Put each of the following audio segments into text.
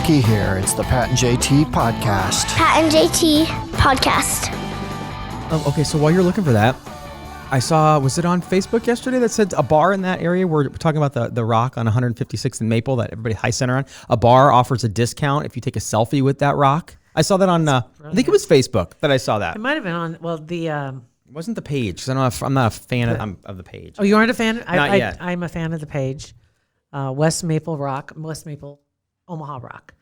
Cookie here. It's the Pat and JT podcast. Pat and JT podcast. Okay, so while you're looking for that, I saw, was it on Facebook yesterday that said a bar in that area? We're talking about the rock on 156th and Maple that everybody high center on. A bar offers a discount if you take a selfie with that rock. I saw that on, I think it was Facebook that I saw that. It might have been on, It wasn't the page, because I'm not a fan of the page. Oh, you aren't a fan? Not yet. I'm a fan of the page. West Maple, Omaha Rock.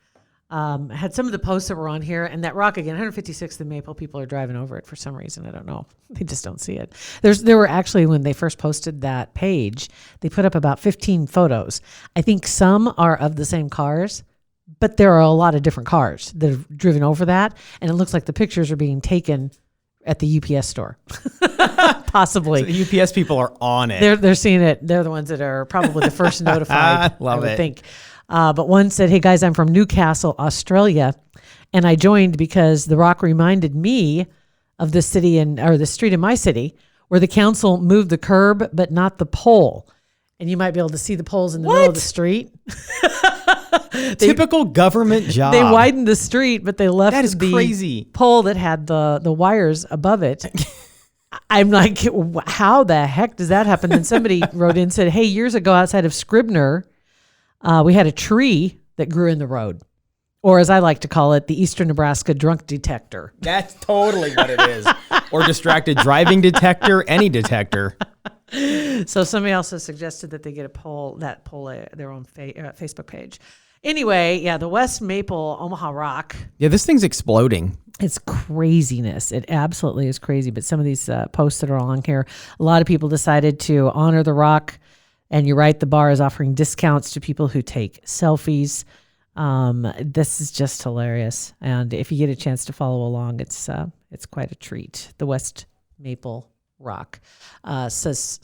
Had some of the posts that were on here, and that rock again, 156th and Maple, people are driving over it for some reason. I don't know. They just don't see it. There were actually, when they first posted that page, they put up about 15 photos. I think some are of the same cars, but there are a lot of different cars that have driven over that, and it looks like the pictures are being taken at the UPS store. Possibly. So the UPS people are on it. They're seeing it. They're the ones that are probably the first notified. Love I would it. think. But one said, "Hey guys, I'm from Newcastle, Australia, and I joined because the rock reminded me of the the street in my city where the council moved the curb but not the pole, and you might be able to see the poles in the middle of the street." Typical government job. They widened the street, but they left the crazy pole that had the wires above it. I'm like, how the heck does that happen? Then somebody wrote in and said, "Hey, years ago outside of Scribner, we had a tree that grew in the road, or as I like to call it, the Eastern Nebraska drunk detector." That's totally what it is. Or distracted driving detector, any detector. So somebody else has suggested that they get their own Facebook page. Anyway, yeah, the West Maple Omaha Rock. Yeah, this thing's exploding. It's craziness. It absolutely is crazy. But some of these posts that are on here, a lot of people decided to honor the rock. And you're right, the bar is offering discounts to people who take selfies. This is just hilarious. And if you get a chance to follow along, it's quite a treat. The West Maple Rock says,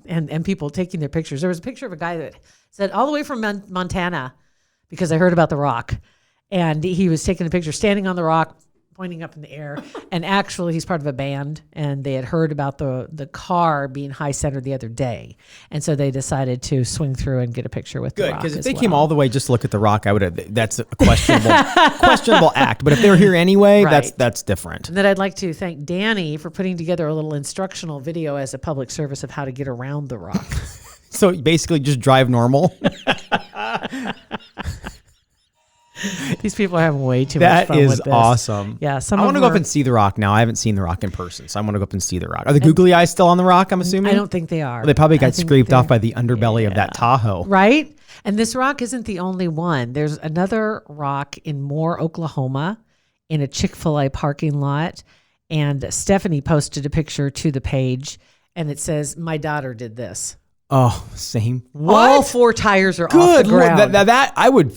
and people taking their pictures. There was a picture of a guy that said, "All the way from Montana, because I heard about the rock." And he was taking a picture standing on the rock, pointing up in the air. And actually, he's part of a band, and they had heard about the car being high centered the other day. And so they decided to swing through and get a picture with the rock. Good, because if they came all the way just to look at the rock, I would have. That's a questionable act. But if they're here anyway, Right. that's different. And then I'd like to thank Danny for putting together a little instructional video as a public service of how to get around the rock. So basically, just drive normal. These people are having way too much fun with this. That is awesome. Yeah, I want to go up and see the rock now. I haven't seen the rock in person, so I want to go up and see the rock. Are the googly eyes still on the rock, I'm assuming? I don't think they are. Well, they probably got scraped off by the underbelly of that Tahoe. Right? And this rock isn't the only one. There's another rock in Moore, Oklahoma, in a Chick-fil-A parking lot. And Stephanie posted a picture to the page, and it says, "My daughter did this." Oh, same. All four tires are off Good the Lord. ground. That I would.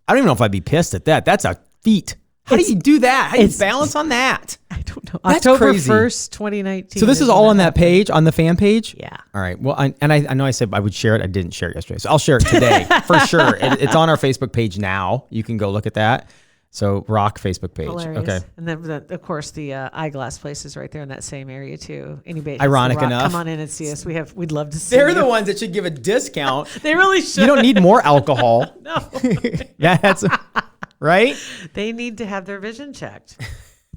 I don't even know if I'd be pissed at that. That's a feat. How do you do that? How do you balance on that? I don't know. That's October crazy. 1st, 2019. So this is all on that page, on the fan page? Yeah. All right. Well, I know I said I would share it. I didn't share it yesterday. So I'll share it today for sure. It's on our Facebook page now. You can go look at that. So rock Facebook page. Hilarious. Okay. And then, of course, the eyeglass place is right there in that same area too. Anybody Ironic enough. Come on in and see us. We'd love to see They're you. the ones that should give a discount. They really should. You don't need more alcohol. No. That's right. They need to have their vision checked.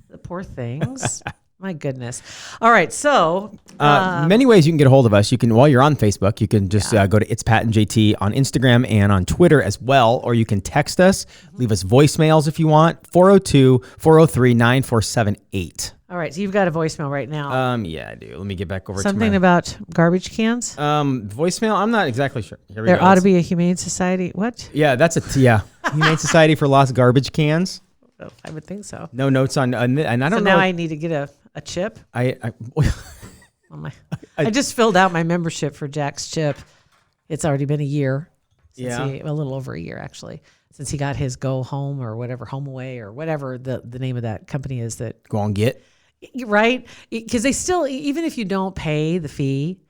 The poor things. My goodness. All right. So many ways you can get a hold of us. You can, while you're on Facebook, you can just go to It's Pat and JT on Instagram and on Twitter as well, or you can text us, leave us voicemails if you want, 402-403-9478. all right. So you've got a voicemail right now. Yeah, I do. Let me get back over Something to about garbage cans. voicemail. I'm not exactly sure. Here we There go. ought to be a humane society. What? Yeah, that's Humane Society for Lost Garbage Cans. Oh, I would think so. No notes on, and I don't know. So now I need to get a chip. I just filled out my membership for Jack's Chip. It's already been a year. A little over a year actually, since he got his Go Home or whatever, Home Away or whatever the name of that company is that. Go on, get. Right? Because they still, even if you don't pay the fee,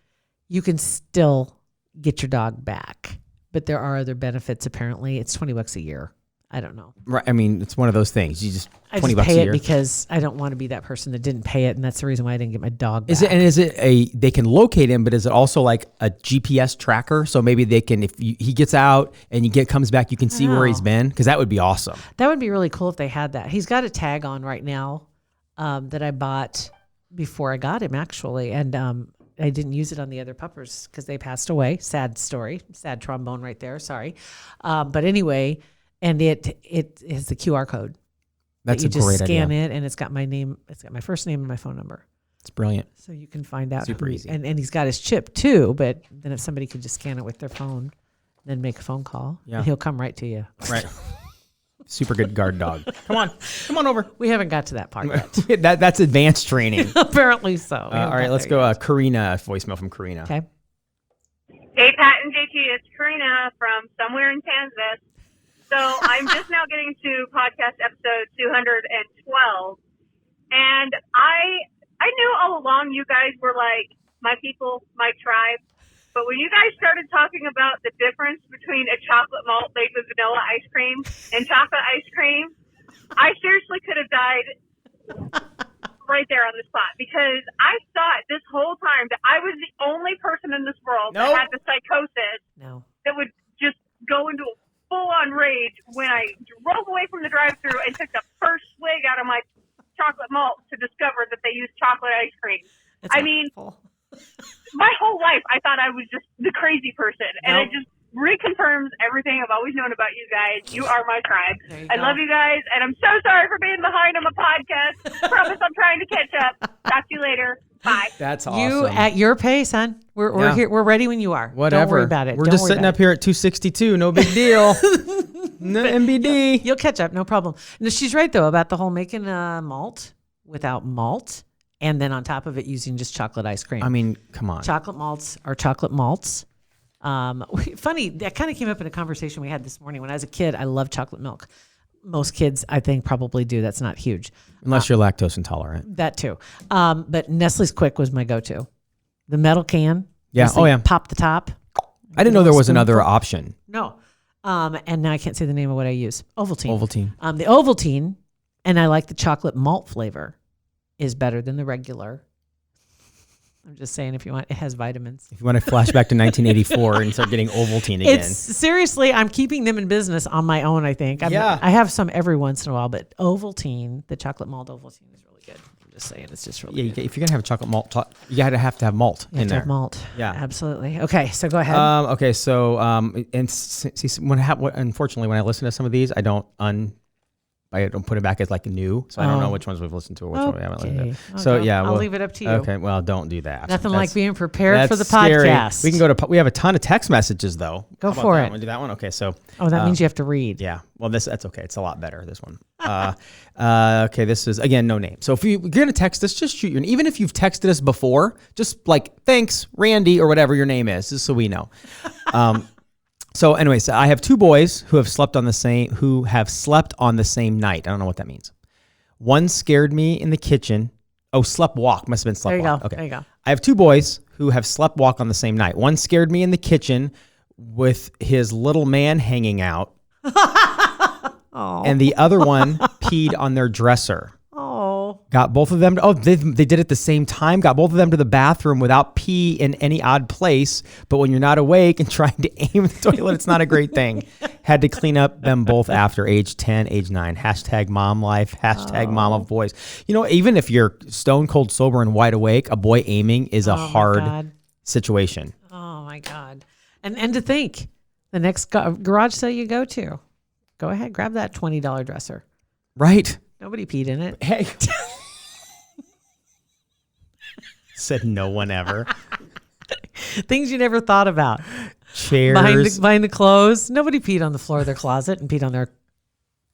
you can still get your dog back. But there are other benefits apparently. It's $20 a year. I don't know. Right. I mean, it's one of those things. You just I $20 just a pay year. it because I don't want to be that person that didn't pay it, and that's the reason why I didn't get my dog back. Is it they can locate him, but is it also like a GPS tracker? So maybe they can, if he gets out and comes back, you can see where he's been? Because that would be awesome. That would be really cool if they had that. He's got a tag on right now that I bought before I got him, actually, and I didn't use it on the other puppers because they passed away. Sad story. Sad trombone right there. Sorry. But anyway, and it is the QR code. That's you a great just scan idea. it, and it's got my name. It's got my first name and my phone number. It's brilliant. So you can find out. Super easy. And he's got his chip too. But then if somebody could just scan it with their phone, then make a phone call, and he'll come right to you. Right. Super good guard dog. Come on over. We haven't got to that part yet. That's advanced training. Apparently so. All right, let's go. Karina, voicemail from Karina. Okay. Hey, Pat and JT, it's Karina from somewhere in Kansas. So I'm just now getting to podcast episode 212, and I knew all along you guys were like my people, my tribe. But when you guys started talking about the difference between a chocolate malt made with vanilla ice cream and chocolate ice cream, I seriously could have died right there on the spot, because I thought this whole time that I was the only person in this world that had the psychosis that would just go into a full-on rage when I drove away from the drive-thru and took the first swig out of my chocolate malt to discover that they use chocolate ice cream. I mean, my whole life I thought I was just the crazy person, and it just reconfirms everything I've always known about you guys. You are my tribe. I love you guys, and I'm so sorry for being behind on my podcast. Promise I'm trying to catch up. Talk to you later. Bye. That's awesome. You at your pace, son. We're here. We're ready when you are. Whatever. Don't worry about it. We're Don't just worry sitting about up here at 262. No big deal. No MBD. You'll catch up. No problem. No, she's right though about the whole making malt without malt, and then on top of it using just chocolate ice cream. I mean, come on. Chocolate malts are chocolate malts. Funny, that kind of came up in a conversation we had this morning. When I was a kid, I loved chocolate milk. Most kids, I think, probably do. That's not huge. Unless you're lactose intolerant. That too. But Nestle's Quick was my go-to. The metal can. Yeah. Oh, yeah. Pop the top. I didn't know there was another option. No. And now I can't say the name of what I use. Ovaltine. Ovaltine. The Ovaltine, and I like the chocolate malt flavor, is better than the regular. I'm just saying, if you want, it has vitamins. If you want to flash back to 1984 and start getting Ovaltine again. It's seriously, I'm keeping them in business on my own, I think. Yeah. I have some every once in a while, but Ovaltine, the chocolate malt Ovaltine is really good. I'm just saying, it's just really good. If you're going to have a chocolate malt, you got to have malt You have in to there. have malt. Yeah. Absolutely. Okay, so go ahead. Okay, so and see, unfortunately, when I listen to some of these, I don't put it back as like new, so I don't know which ones we've listened to or which one we haven't listened to. So Okay. yeah, I'll leave it up to you. Okay, well, don't do that. Nothing like being prepared for the scary. podcast. We can go to. We have a ton of text messages though. Go How about for that? it. Want to do that one? Okay, so. Oh, that means you have to read. Yeah. Well, that's okay. It's a lot better, this one. Okay, this is, again, no name. So if you're going to text us, just shoot your name. Even if you've texted us before, just like, thanks, Randy, or whatever your name is, just so we know. So anyways, I have two boys who have slept on the same night. I don't know what that means. One scared me in the kitchen. Oh, slept walk. Must have been slept walk. Okay. There you go. I have two boys who have slept walk on the same night. One scared me in the kitchen with his little man hanging out. And the other one peed on their dresser. Oh. Got both of them. They did it at the same time. Got both of them to the bathroom without pee in any odd place. But when you're not awake and trying to aim the toilet, it's not a great thing. Had to clean up them both after age 10, age 9. Hashtag mom life. Hashtag mom of boys. You know, even if you're stone cold sober and wide awake, a boy aiming is a hard situation. Oh my God. And to think, the next garage sale you go to, go ahead, grab that $20 dresser. Right. Nobody peed in it. Hey. Said no one ever. Things you never thought about. Chairs. Behind the clothes. Nobody peed on the floor of their closet and peed on their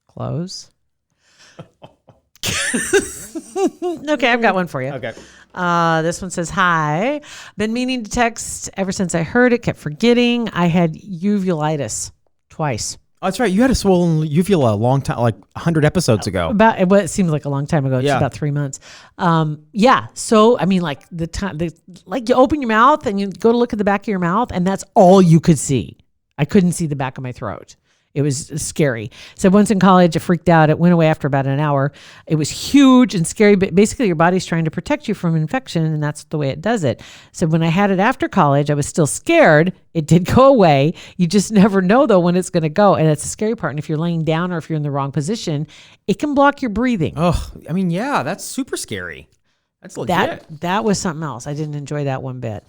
clothes. Okay, I've got one for you. Okay. This one says, hi. Been meaning to text ever since I heard it. Kept forgetting. I had uveitis twice. Oh, that's right. You had a swollen uvula a long time, like 100 episodes ago. It seems like a long time ago. It's about 3 months. Yeah. So, I mean, like you open your mouth and you go to look at the back of your mouth and that's all you could see. I couldn't see the back of my throat. It was scary. So once in college, I freaked out. It went away after about an hour. It was huge and scary, but basically your body's trying to protect you from infection, and that's the way it does it. So when I had it after college, I was still scared. It did go away. You just never know, though, when it's going to go, and that's the scary part. And if you're laying down or if you're in the wrong position, it can block your breathing. Oh, I mean, yeah, that's super scary. That's legit. That was something else. I didn't enjoy that one bit.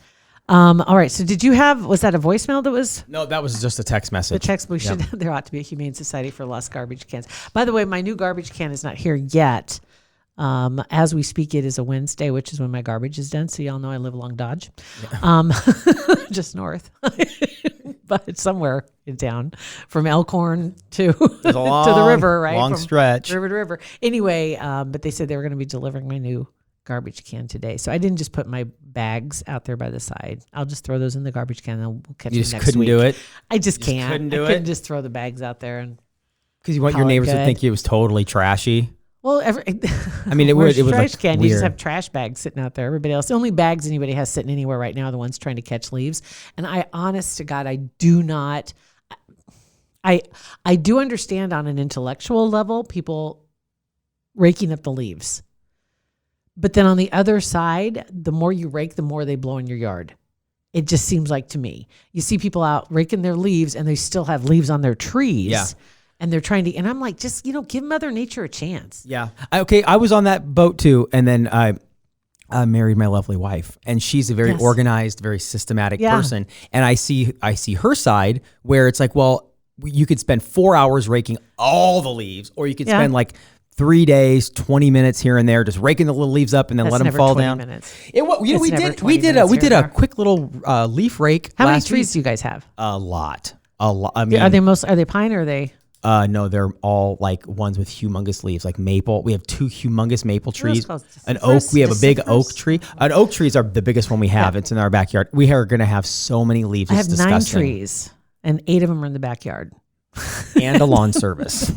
All right. So was that a voicemail that was? No, that was just a text message. The text, there ought to be a humane society for less garbage cans. By the way, my new garbage can is not here yet. As we speak, it is a Wednesday, which is when my garbage is done. So y'all know I live along Dodge, just north, but it's somewhere in town from Elkhorn to to the river, right? Long from stretch. River to river. Anyway, but they said they were going to be delivering my new garbage can today. So I didn't just put my bags out there by the side. I'll just throw those in the garbage can and we'll catch them next week. You just couldn't do it? I just can't. Couldn't do I couldn't just throw the bags out there and because you want your neighbors to think it was totally trashy. Well, I mean, it was trash like can. weird. You just have trash bags sitting out there. Everybody else, the only bags anybody has sitting anywhere right now are the ones trying to catch leaves. And honest to God, I do not. I do understand on an intellectual level people raking up the leaves. But then on the other side, the more you rake, the more they blow in your yard. It just seems like to me. You see people out raking their leaves and they still have leaves on their trees. Yeah. And they're trying to, and I'm like, just, give Mother Nature a chance. Yeah. I was on that boat too. And then I married my lovely wife, and she's a very organized, very systematic person. And I see her side where it's like, well, you could spend 4 hours raking all the leaves, or you could spend like 3 days, 20 minutes here and there, just raking the little leaves up and then That's let them never fall 20 down. Minutes. We did a quick little leaf rake. How many trees do you guys have? A lot. I mean, are they pine or are they? No, they're all like ones with humongous leaves, like maple. We have 2 humongous maple trees. An oak. We have a big oak tree. An oak trees are the biggest one we have. It's in our backyard. We are going to have so many leaves. I have it's 9 trees, and 8 of them are in the backyard. And a lawn service.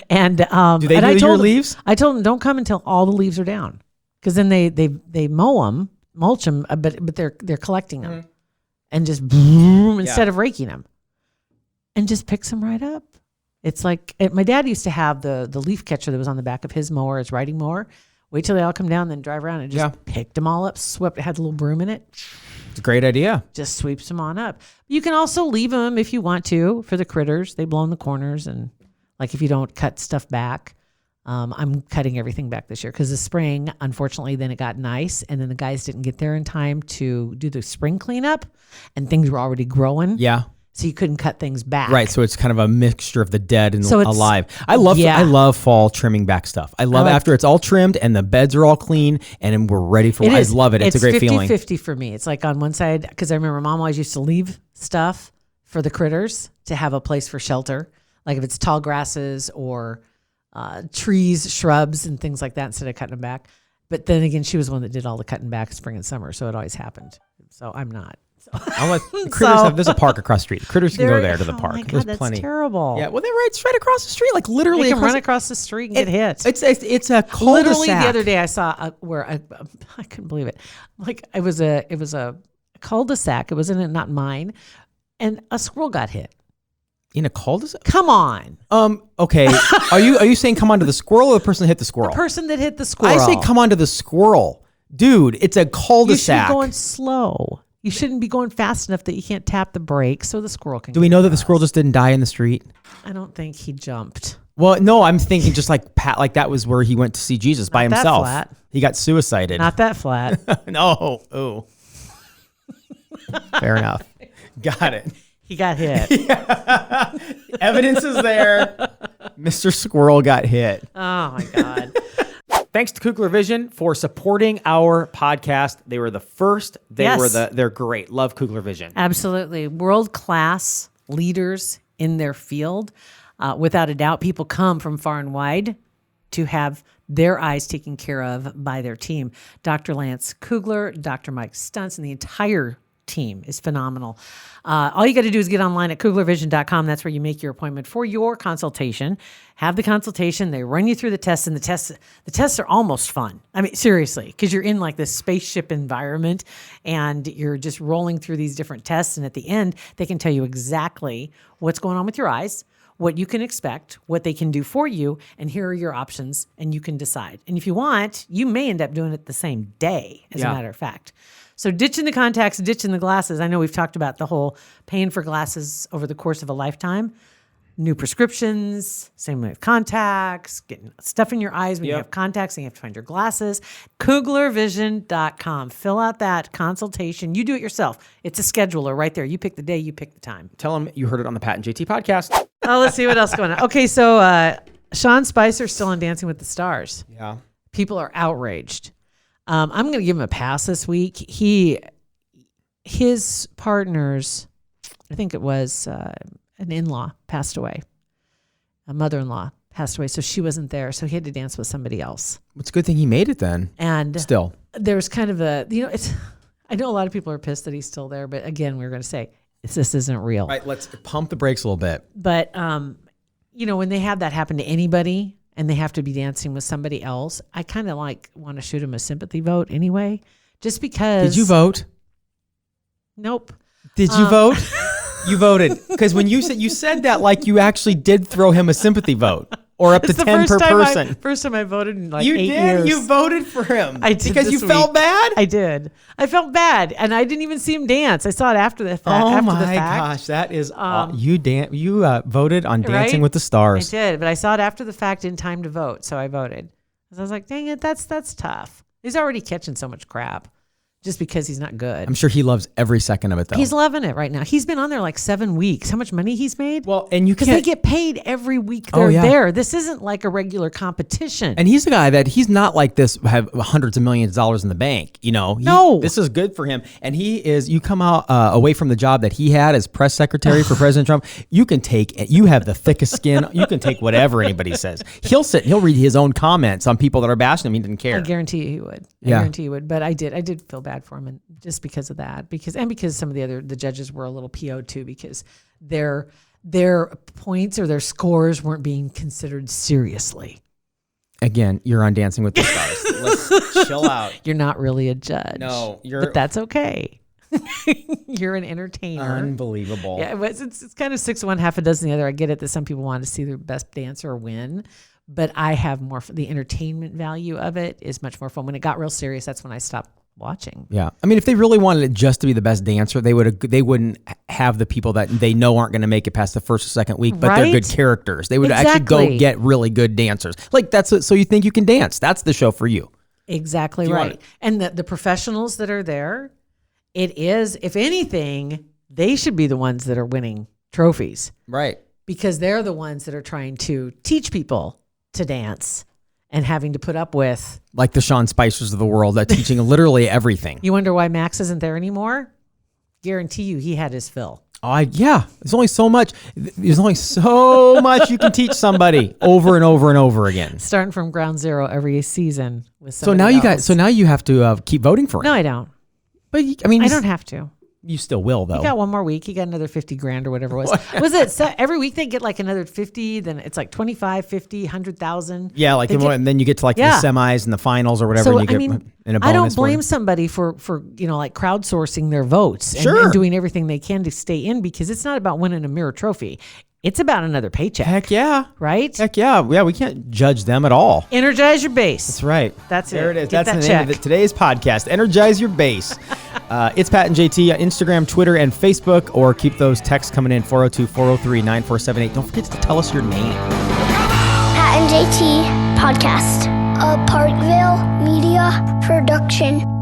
And do they do your leaves? I told them don't come until all the leaves are down, because then they mow them, mulch them, but they're collecting them, and just instead of raking them, and just picks them right up. It's like my dad used to have the leaf catcher that was on the back of his mower, his riding mower. Wait till they all come down, then drive around and just picked them all up, swept. It had a little broom in it. It's a great idea. Just sweeps them on up. You can also leave them if you want to for the critters. They blow in the corners, and like if you don't cut stuff back. I'm cutting everything back this year because the spring, unfortunately, then it got nice, and then the guys didn't get there in time to do the spring cleanup, and things were already growing. Yeah. So you couldn't cut things back. Right. So it's kind of a mixture of the dead and alive. I love fall trimming back stuff. I love after it's all trimmed and the beds are all clean and we're ready for I love it. It's a great feeling. It's 50-50 for me. It's like on one side, because I remember Mom always used to leave stuff for the critters to have a place for shelter. Like if it's tall grasses or trees, shrubs, and things like that instead of cutting them back. But then again, she was the one that did all the cutting back spring and summer. So it always happened. So I'm not. There's a park across the street. Critters can go there to the park. My God, There's that's plenty. Terrible. Yeah, well, they're right straight across the street, like literally. They can run across the street and get hit. It's a cul-de-sac. Literally, the other day I saw where I couldn't believe it. Like it was a cul-de-sac. It wasn't not mine, and a squirrel got hit. In a cul-de-sac? Come on. Okay. Are you saying come on to the squirrel or the person that hit the squirrel? The person that hit the squirrel. I say come on to the squirrel, dude. It's a cul-de-sac. You should be going slow. You shouldn't be going fast enough that you can't tap the brakes so the squirrel can. Do we know that the squirrel just didn't die in the street? I don't think he jumped. Well, no, I'm thinking just like like that was where he went to see Jesus by himself. That flat. He got suicided. Not that flat. No. Oh. Fair enough. Got it. He got hit. Yeah. Evidence is there. Mr. Squirrel got hit. Oh my God. Thanks to Kugler Vision for supporting our podcast. They were the first. They're great. Love Kugler Vision. Absolutely. World-class leaders in their field. Without a doubt, people come from far and wide to have their eyes taken care of by their team. Dr. Lance Kugler, Dr. Mike Stuntz, and the entire team is phenomenal. All you got to do is get online at kuglervision.com. That's where you make your appointment for your consultation. Have the consultation. They run you through the tests, and the tests are almost fun. I mean, seriously, because you're in like this spaceship environment, and you're just rolling through these different tests. And at the end, they can tell you exactly what's going on with your eyes, what you can expect, what they can do for you, and here are your options, and you can decide. And if you want, you may end up doing it the same day, as a matter of fact. So ditching the contacts, ditching the glasses. I know we've talked about the whole paying for glasses over the course of a lifetime. New prescriptions, same with contacts, getting stuff in your eyes when you have contacts and you have to find your glasses. KuglerVision.com. Fill out that consultation. You do it yourself. It's a scheduler right there. You pick the day, you pick the time. Tell them you heard it on the Pat and JT podcast. Oh, let's see what else is going on. Okay, so Sean Spicer's still on Dancing with the Stars. Yeah. People are outraged. I'm going to give him a pass this week. His partners, I think it was an in-law passed away. A mother-in-law passed away, so she wasn't there. So he had to dance with somebody else. It's a good thing he made it then. And still, there's kind of it's. I know a lot of people are pissed that he's still there, but again, we're going to say this isn't real. All right, let's pump the brakes a little bit. But when they have that happen to anybody and they have to be dancing with somebody else, I kind of want to shoot him a sympathy vote anyway, just because. Did you vote? Nope. Did you vote? You voted because when you said that like you actually did throw him a sympathy vote or up to 10 per person. First time I voted in 8 you years. did. You voted for him. I did because you felt bad. I did. I felt bad, and I didn't even see him dance. I saw it after the fact. Oh after my the fact. gosh, that is you voted on Dancing Right? with the Stars. I did, but I saw it after the fact in time to vote, so I voted. I was like, dang it, that's tough. He's already catching so much crap. Just because he's not good. I'm sure he loves every second of it, though. He's loving it right now. He's been on there 7 weeks. How much money he's made? Well, and you because they get paid every week they're there. This isn't like a regular competition. And he's a guy that he's not like this, have hundreds of millions of dollars in the bank. No, this is good for him. And he is. You come out away from the job that he had as press secretary for President Trump. You have the thickest skin. You can take whatever anybody says. He'll sit and he'll read his own comments on people that are bashing him. He didn't care. I guarantee you he would. I guarantee you would. But I did feel bad for him, and just because of that, because some of the judges were a little PO too, because their points or their scores weren't being considered seriously. Again, you're on Dancing with the Stars. Let's chill out. You're not really a judge. No, but that's okay. You're an entertainer. Unbelievable. Yeah, it's kind of 6 of one, half a dozen the other. I get it that some people want to see their best dancer win, but I have more. The entertainment value of it is much more fun. When it got real serious, that's when I stopped watching. Yeah. I mean, if they really wanted it just to be the best dancer, they wouldn't have the people that they know aren't going to make it past the first or second week, but they're good characters. They would actually go get really good dancers. So you think you can dance. That's the show for you. Exactly right. And the professionals that are there, it is, if anything, they should be the ones that are winning trophies. Right. Because they're the ones that are trying to teach people to dance and having to put up with. Like the Sean Spicers of the world that teaching literally everything. You wonder why Max isn't there anymore? Guarantee you he had his fill. There's only so much. There's only so much you can teach somebody over and over and over again. Starting from ground zero every season with somebody else. So now you have to keep voting for him. No, I don't. But I don't have to. You still will, though. He got one more week. He got another $50,000 or whatever it was. Was it? So every week they get another 50, then it's 25, 50, 100,000. Yeah, and then you get to the semis and the finals or whatever. So, and you get in a bonus. I don't blame somebody for crowdsourcing their votes and doing everything they can to stay in, because it's not about winning a mirror trophy. It's about another paycheck. Heck yeah. Right? Heck yeah. Yeah, we can't judge them at all. Energize your base. That's right. That's there it is. Get That's that the name of today's podcast. Energize your base. It's Pat and JT on Instagram, Twitter, and Facebook, or keep those texts coming in 402-403-9478. Don't forget to tell us your name. Pat and JT Podcast, a Parkville Media Production.